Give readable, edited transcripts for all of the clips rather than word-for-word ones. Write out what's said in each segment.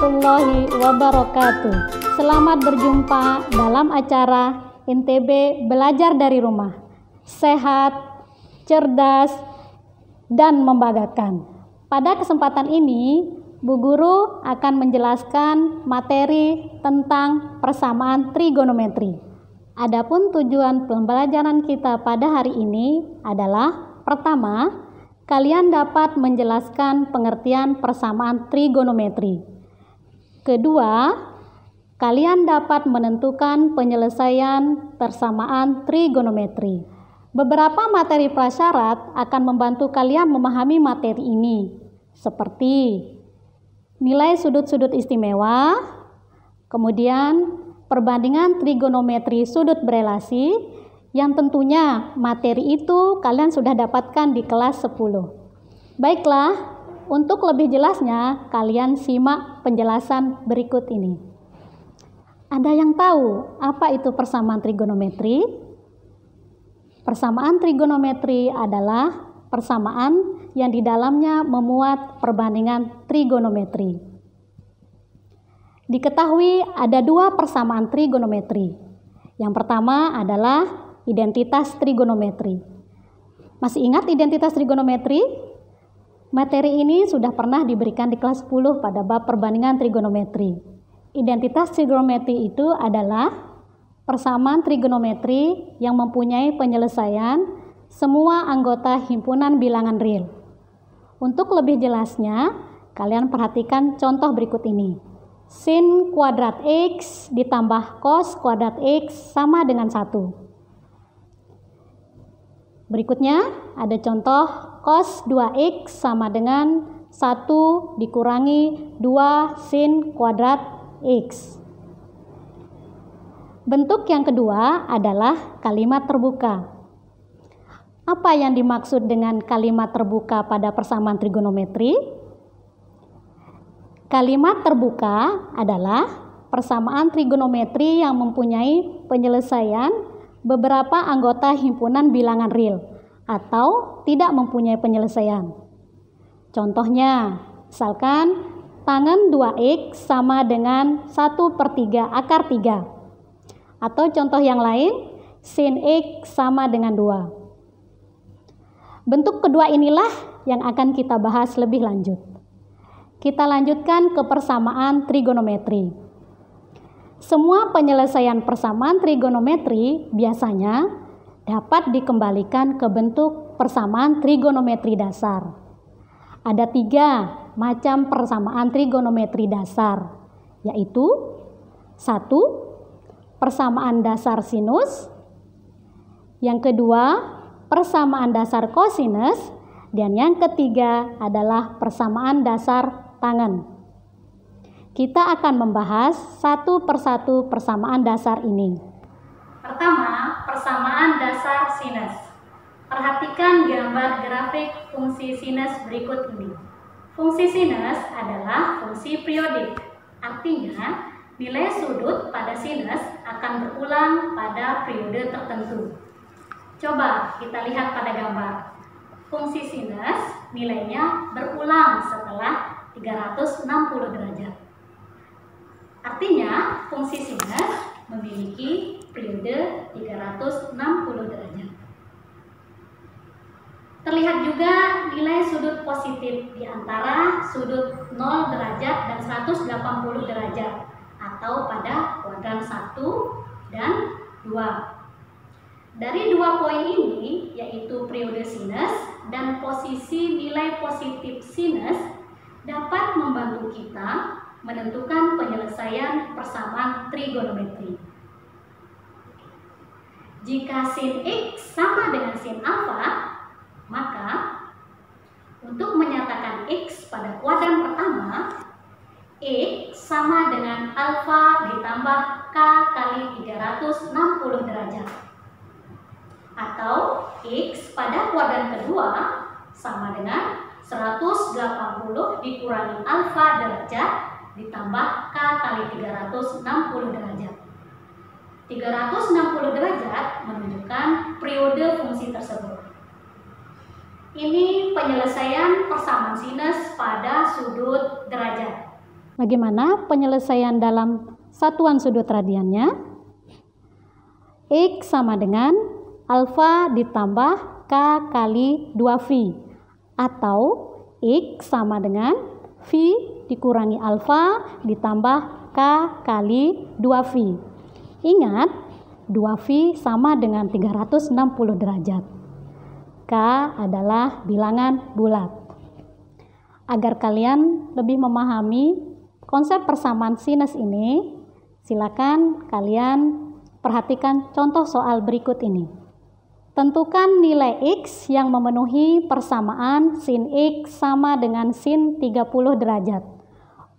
warahmatullahi wabarakatuh. Selamat berjumpa dalam acara NTB Belajar dari Rumah. Sehat, cerdas, dan membanggakan. Pada kesempatan ini, Bu Guru akan menjelaskan materi tentang persamaan trigonometri. Adapun tujuan pembelajaran kita pada hari ini adalah: pertama, kalian dapat menjelaskan pengertian persamaan trigonometri. Kedua, kalian dapat menentukan penyelesaian persamaan trigonometri. Beberapa materi prasyarat akan membantu kalian memahami materi ini, seperti nilai sudut-sudut istimewa, kemudian perbandingan trigonometri sudut berelasi, yang tentunya materi itu kalian sudah dapatkan di kelas 10. Baiklah, untuk lebih jelasnya kalian simak penjelasan berikut ini. Ada yang tahu apa itu persamaan trigonometri? Persamaan trigonometri adalah persamaan yang di dalamnya memuat perbandingan trigonometri. Diketahui ada dua persamaan trigonometri. Yang pertama adalah identitas trigonometri. Masih ingat identitas trigonometri? Materi ini sudah pernah diberikan di kelas 10 pada bab perbandingan trigonometri. Identitas trigonometri itu adalah persamaan trigonometri yang mempunyai penyelesaian semua anggota himpunan bilangan real. Untuk lebih jelasnya, kalian perhatikan contoh berikut ini. Sin kuadrat X ditambah cos kuadrat X sama dengan 1. Berikutnya ada contoh cos 2x sama dengan 1 dikurangi 2 sin kuadrat x. Bentuk yang kedua adalah kalimat terbuka. Apa yang dimaksud dengan kalimat terbuka pada persamaan trigonometri? Kalimat terbuka adalah persamaan trigonometri yang mempunyai penyelesaian beberapa anggota himpunan bilangan real atau tidak mempunyai penyelesaian. Contohnya, misalkan tangen 2x sama dengan 1/3 akar 3. Atau contoh yang lain, sin x sama dengan 2. Bentuk kedua inilah yang akan kita bahas lebih lanjut. Kita lanjutkan ke persamaan trigonometri. Semua penyelesaian persamaan trigonometri biasanya dapat dikembalikan ke bentuk persamaan trigonometri dasar. Ada 3 macam persamaan trigonometri dasar, yaitu 1. Persamaan dasar sinus, yang kedua persamaan dasar kosinus, dan yang ketiga adalah persamaan dasar tangen. Kita akan membahas satu persatu persamaan dasar ini. Pertama, persamaan dasar sinus. Perhatikan gambar grafik fungsi sinus berikut ini. Fungsi sinus adalah fungsi periodik. Artinya, nilai sudut pada sinus akan berulang pada periode tertentu. Coba kita lihat pada gambar. Fungsi sinus nilainya berulang setelah 360 derajat. Artinya, fungsi sinus memiliki periode 360 derajat. Terlihat juga nilai sudut positif di antara sudut 0 derajat dan 180 derajat atau pada kuadran 1 dan 2. Dari dua poin ini, yaitu periode sinus dan posisi nilai positif sinus, dapat membantu kita menentukan penyelesaian persamaan trigonometri. Jika sin x sama dengan sin alfa, maka untuk menyatakan x pada kuadran pertama, x sama dengan alfa ditambah k kali 360 derajat. Atau x pada kuadran kedua sama dengan 180 dikurangi alfa derajat ditambah k kali 360 derajat. 360 derajat menunjukkan periode fungsi tersebut. Ini penyelesaian persamaan sinus pada sudut derajat. Bagaimana penyelesaian dalam satuan sudut radiannya? X sama dengan alfa ditambah K kali 2V, atau X sama dengan V dikurangi alfa ditambah K kali 2V. Ingat, 2V sama dengan 360 derajat. K adalah bilangan bulat. Agar kalian lebih memahami konsep persamaan sinus ini, silakan kalian perhatikan contoh soal berikut ini. Tentukan nilai X yang memenuhi persamaan sin X sama dengan sin 30 derajat.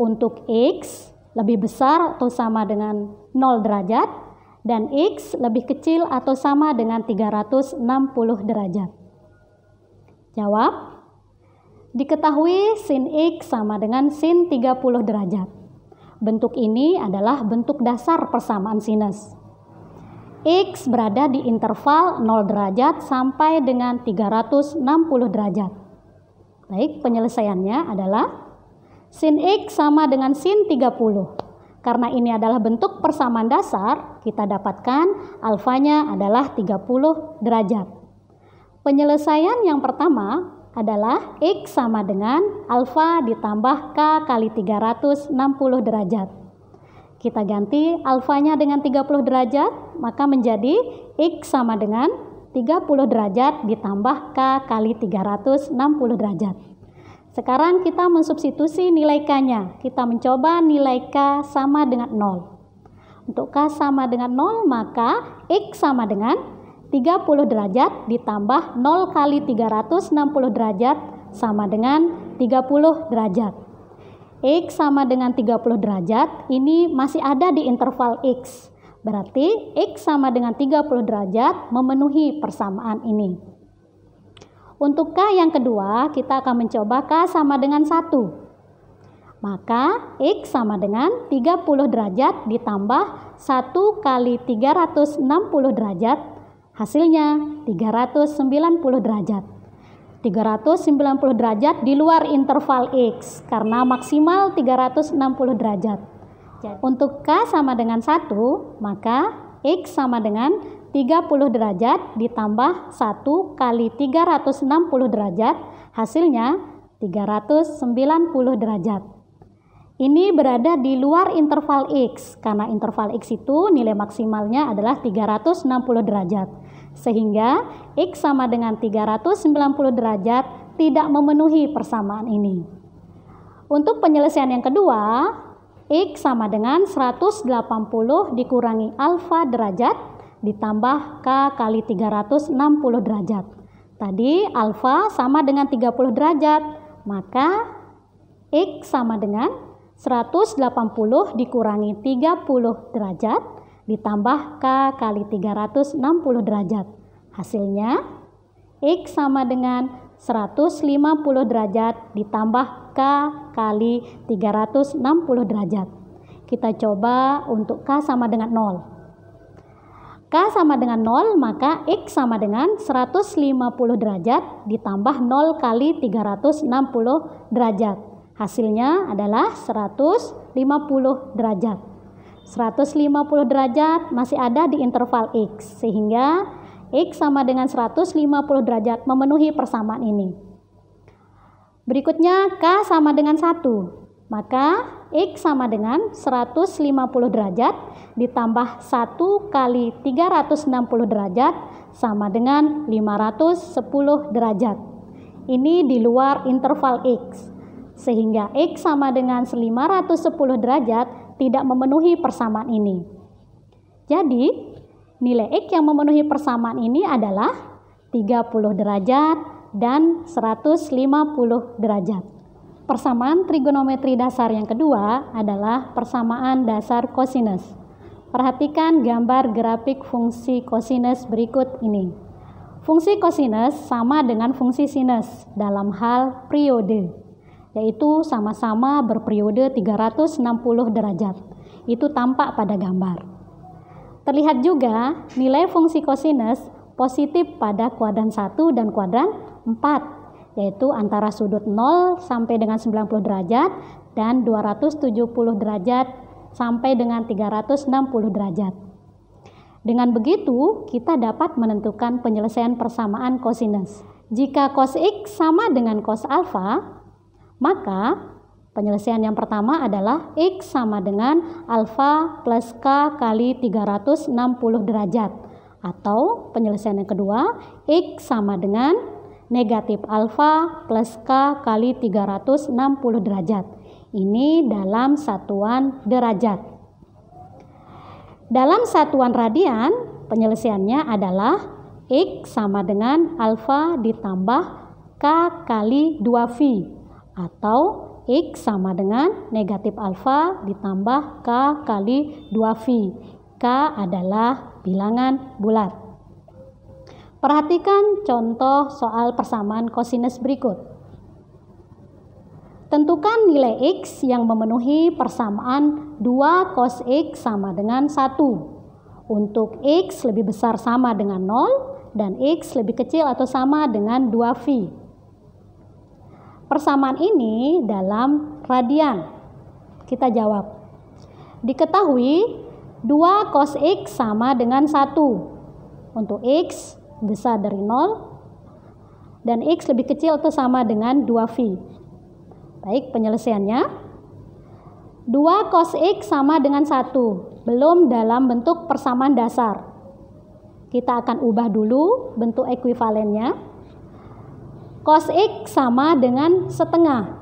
Untuk X lebih besar atau sama dengan 0 derajat, dan X lebih kecil atau sama dengan 360 derajat. Jawab. Diketahui sin X sama dengan sin 30 derajat. Bentuk ini adalah bentuk dasar persamaan sinus. X berada di interval 0 derajat sampai dengan 360 derajat. Baik, penyelesaiannya adalah sin X sama dengan sin 30. Karena ini adalah bentuk persamaan dasar, kita dapatkan alfanya adalah 30 derajat. Penyelesaian yang pertama adalah X sama dengan alfa ditambah K kali 360 derajat. Kita ganti alfanya dengan 30 derajat, maka menjadi X sama dengan 30 derajat ditambah K kali 360 derajat. Sekarang kita mensubstitusi nilai K-nya. Kita mencoba nilai K sama dengan 0. Untuk K sama dengan 0, maka X sama dengan 30 derajat ditambah 0 kali 360 derajat sama dengan 30 derajat. X sama dengan 30 derajat, ini masih ada di interval X. Berarti X sama dengan 30 derajat memenuhi persamaan ini. Untuk K yang kedua, kita akan mencoba K sama dengan 1. Maka X sama dengan 30 derajat ditambah 1 kali 360 derajat, hasilnya 390 derajat. 390 derajat di luar interval X karena maksimal 360 derajat. Untuk K sama dengan 1, maka X sama dengan 30 derajat ditambah 1 kali 360 derajat, hasilnya 390 derajat. Ini berada di luar interval X karena interval X itu nilai maksimalnya adalah 360 derajat. Sehingga X sama dengan 390 derajat tidak memenuhi persamaan ini. Untuk penyelesaian yang kedua, X sama dengan 180 dikurangi alfa derajat ditambah K kali 360 derajat. Tadi alfa sama dengan 30 derajat, maka X sama dengan 180 dikurangi 30 derajat ditambah K kali 360 derajat. Hasilnya X sama dengan 150 derajat ditambah K kali 360 derajat. Kita coba untuk K sama dengan 0. K sama dengan 0, maka X sama dengan 150 derajat ditambah 0 kali 360 derajat. Hasilnya adalah 150 derajat. 150 derajat masih ada di interval X, sehingga X sama dengan 150 derajat memenuhi persamaan ini. Berikutnya K sama dengan 1, maka X sama dengan 150 derajat ditambah 1 kali 360 derajat sama dengan 510 derajat. Ini di luar interval X, sehingga X sama dengan 510 derajat tidak memenuhi persamaan ini. Jadi, nilai X yang memenuhi persamaan ini adalah 30 derajat dan 150 derajat. Persamaan trigonometri dasar yang kedua adalah persamaan dasar kosinus. Perhatikan gambar grafik fungsi kosinus berikut ini. Fungsi kosinus sama dengan fungsi sinus dalam hal periode, yaitu sama-sama berperiode 360 derajat. Itu tampak pada gambar. Terlihat juga nilai fungsi kosinus positif pada kuadran 1 dan kuadran 4, yaitu antara sudut 0 sampai dengan 90 derajat dan 270 derajat sampai dengan 360 derajat. Dengan begitu, kita dapat menentukan penyelesaian persamaan kosinus. Jika cos X sama dengan cos alfa, maka penyelesaian yang pertama adalah X sama dengan alfa plus K kali 360 derajat. Atau penyelesaian yang kedua, X sama dengan negatif alfa plus K kali 360 derajat. Ini dalam satuan derajat. Dalam satuan radian, penyelesaiannya adalah X sama dengan alfa ditambah K kali 2V, atau X sama dengan negatif alfa ditambah K kali 2V. K adalah bilangan bulat. Perhatikan contoh soal persamaan kosinus berikut. Tentukan nilai X yang memenuhi persamaan 2 cos X sama dengan 1. Untuk X lebih besar sama dengan 0 dan X lebih kecil atau sama dengan 2V. Persamaan ini dalam radian. Kita jawab. Diketahui 2 cos X sama dengan 1. Untuk X besar dari 0 dan X lebih kecil atau sama dengan 2V. Baik, penyelesaiannya 2 cos X sama dengan 1, belum dalam bentuk persamaan dasar. Kita akan ubah dulu bentuk ekuivalennya. Cos X sama dengan setengah.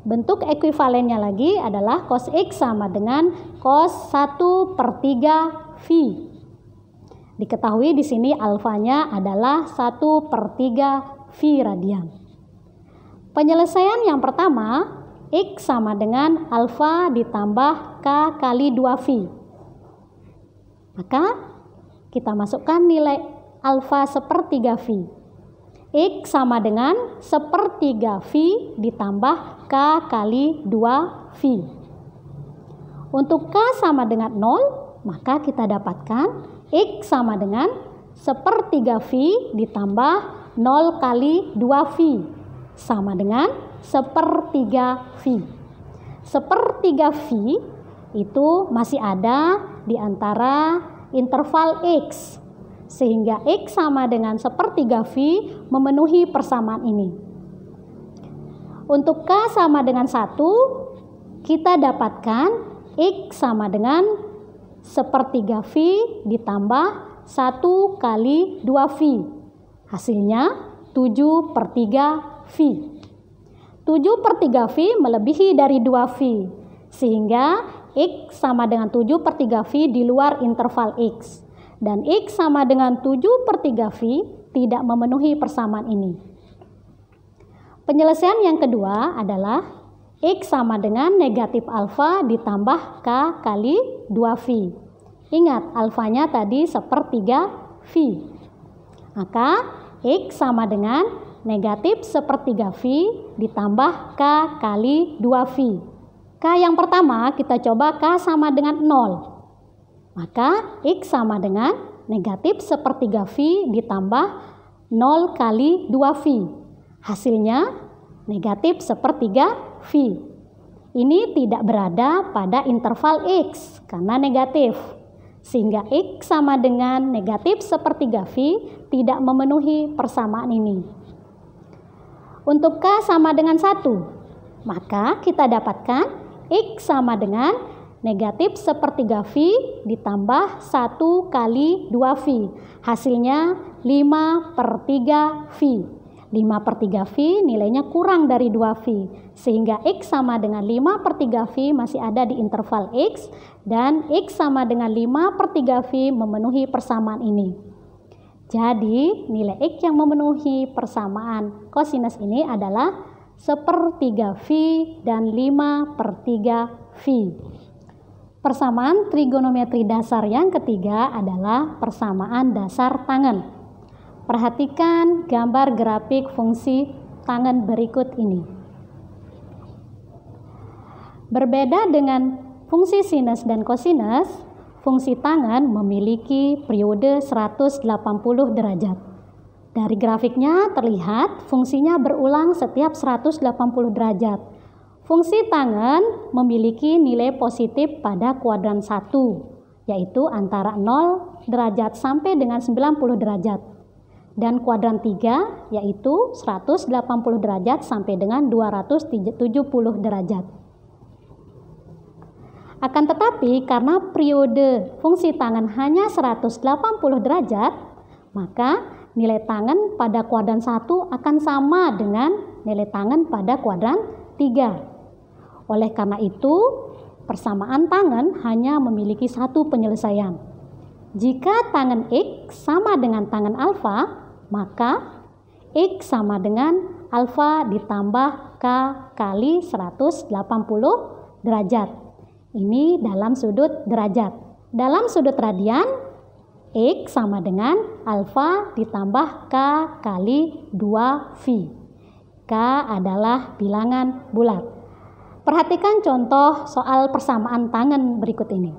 Bentuk ekuivalennya lagi adalah cos X sama dengan cos 1/3 V. Diketahui di sini alfanya adalah 1/3 V radian. Penyelesaian yang pertama, X sama dengan alfa ditambah K kali 2V. Maka kita masukkan nilai alfa 1/3V. X sama dengan 1/3V ditambah K kali 2V. Untuk K sama dengan 0, maka kita dapatkan X sama dengan 1/3V ditambah 0 kali 2V. Sama dengan 1/3V. 1/3V itu masih ada di antara interval X, sehingga X sama dengan 1/3V memenuhi persamaan ini. Untuk K sama dengan 1, kita dapatkan X sama dengan 1/3V ditambah 1 kali 2V. Hasilnya 7/3V. 7/3V melebihi dari 2V, sehingga X sama dengan 7/3V di luar interval X. Dan X sama dengan 7/3V tidak memenuhi persamaan ini. Penyelesaian yang kedua adalah X sama dengan negatif alfa ditambah K kali 2V. Ingat, alfanya tadi 1/3V. Maka X sama dengan negatif 1/3V ditambah K kali 2V. K yang pertama kita coba K sama dengan 0. Maka X sama dengan negatif 1/3V ditambah 0 kali 2V. Hasilnya negatif 1/3V. Ini tidak berada pada interval X karena negatif. Sehingga X sama dengan negatif 1/3V tidak memenuhi persamaan ini. Untuk K sama dengan 1, maka kita dapatkan X sama dengan negatif 1/3V ditambah 1 kali 2V. Hasilnya 5/3V. 5/3V nilainya kurang dari 2V, sehingga X sama dengan 5/3V masih ada di interval X, dan X sama dengan 5/3V memenuhi persamaan ini. Jadi nilai X yang memenuhi persamaan kosinus ini adalah 1/3V dan 5/3V. Persamaan trigonometri dasar yang ketiga adalah persamaan dasar tangen. Perhatikan gambar grafik fungsi tangen berikut ini. Berbeda dengan fungsi sinus dan kosinus, fungsi tangen memiliki periode 180 derajat. Dari grafiknya terlihat fungsinya berulang setiap 180 derajat. Fungsi tangan memiliki nilai positif pada kuadran 1, yaitu antara 0 derajat sampai dengan 90 derajat. Dan kuadran 3 yaitu 180 derajat sampai dengan 270 derajat. Akan tetapi karena periode fungsi tangan hanya 180 derajat, maka nilai tangan pada kuadran 1 akan sama dengan nilai tangan pada kuadran 3. Oleh karena itu, persamaan tangan hanya memiliki satu penyelesaian. Jika tangan X sama dengan tangan alfa, maka X sama dengan alfa ditambah K kali 180 derajat. Ini dalam sudut derajat. Dalam sudut radian, X sama dengan alfa ditambah K kali 2V. K adalah bilangan bulat. Perhatikan contoh soal persamaan tangan berikut ini.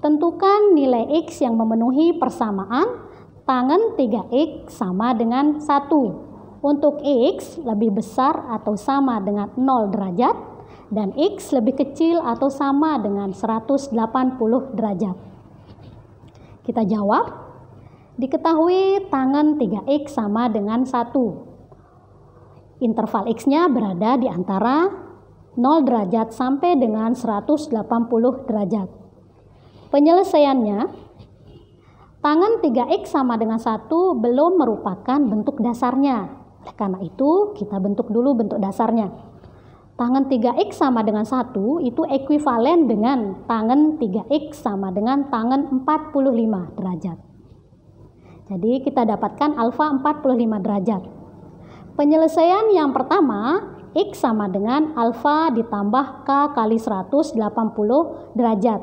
Tentukan nilai X yang memenuhi persamaan tangan 3X sama dengan 1. Untuk X lebih besar atau sama dengan 0 derajat dan X lebih kecil atau sama dengan 180 derajat. Kita jawab. Diketahui tangan 3X sama dengan 1. Interval X-nya berada di antara 0 derajat sampai dengan 180 derajat. Penyelesaiannya, tangan 3X sama dengan 1 belum merupakan bentuk dasarnya. Oleh karena itu, kita bentuk dulu bentuk dasarnya. Tangan 3X sama dengan 1 itu ekuivalen dengan tangan 3X sama dengan tangan 45 derajat. Jadi kita dapatkan alfa 45 derajat. Penyelesaian yang pertama, X sama dengan alfa ditambah K kali 180 derajat.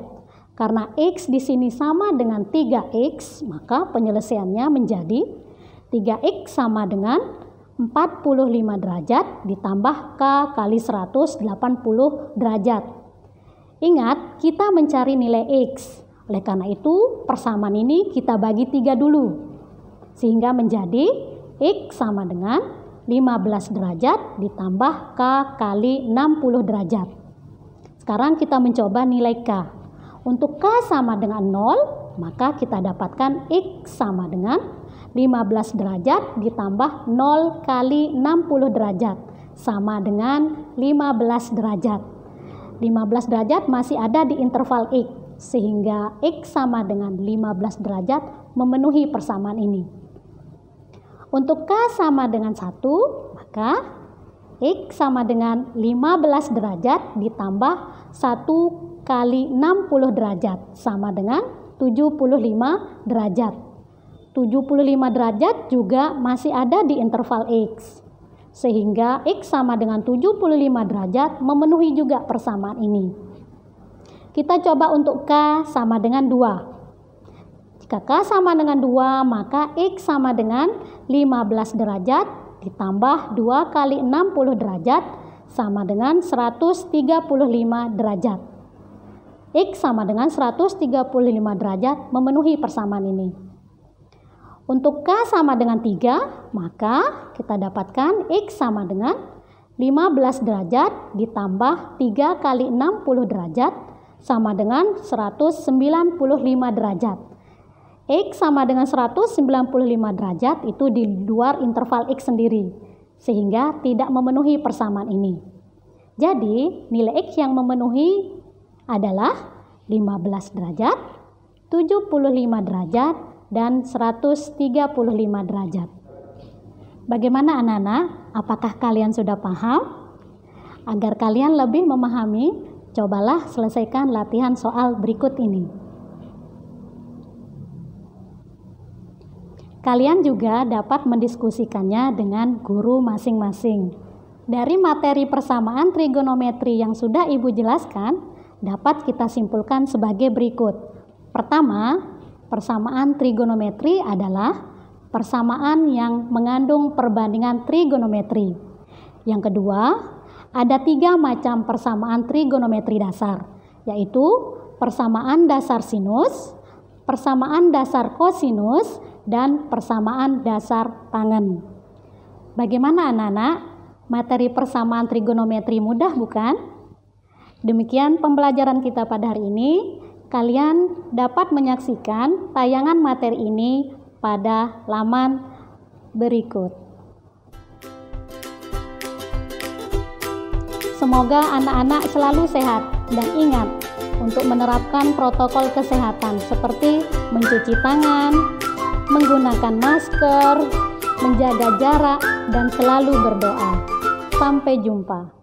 Karena X di sini sama dengan 3X, maka penyelesaiannya menjadi 3X sama dengan 45 derajat ditambah K kali 180 derajat. Ingat, kita mencari nilai X. Oleh karena itu, persamaan ini kita bagi 3 dulu. Sehingga menjadi X sama dengan 15 derajat ditambah K kali 60 derajat. Sekarang kita mencoba nilai K. Untuk K sama dengan 0, maka kita dapatkan X sama dengan 15 derajat ditambah 0 kali 60 derajat sama dengan 15 derajat. 15 derajat masih ada di interval X, sehingga X sama dengan 15 derajat memenuhi persamaan ini. Untuk K sama dengan 1, maka X sama dengan 15 derajat ditambah 1 kali 60 derajat sama dengan 75 derajat. 75 derajat juga masih ada di interval X. Sehingga X sama dengan 75 derajat memenuhi juga persamaan ini. Kita coba untuk K sama dengan 2. Jika K sama dengan 2, maka X sama dengan 15 derajat ditambah 2 kali 60 derajat sama dengan 135 derajat. X sama dengan 135 derajat memenuhi persamaan ini. Untuk K sama dengan 3, maka kita dapatkan X sama dengan 15 derajat ditambah 3 kali 60 derajat sama dengan 195 derajat. X sama dengan 195 derajat itu di luar interval X sendiri, sehingga tidak memenuhi persamaan ini. Jadi, nilai X yang memenuhi adalah 15 derajat, 75 derajat, dan 135 derajat. Bagaimana anak-anak? Apakah kalian sudah paham? Agar kalian lebih memahami, cobalah selesaikan latihan soal berikut ini. Kalian juga dapat mendiskusikannya dengan guru masing-masing. Dari materi persamaan trigonometri yang sudah Ibu jelaskan, dapat kita simpulkan sebagai berikut. Pertama, persamaan trigonometri adalah persamaan yang mengandung perbandingan trigonometri. Yang kedua, ada 3 macam persamaan trigonometri dasar, yaitu persamaan dasar sinus, persamaan dasar kosinus, dan persamaan dasar tangen. Bagaimana anak-anak? Materi persamaan trigonometri mudah bukan? Demikian pembelajaran kita pada hari ini. Kalian dapat menyaksikan tayangan materi ini pada laman berikut. Semoga anak-anak selalu sehat dan ingat untuk menerapkan protokol kesehatan seperti mencuci tangan, menggunakan masker, menjaga jarak, dan selalu berdoa. Sampai jumpa.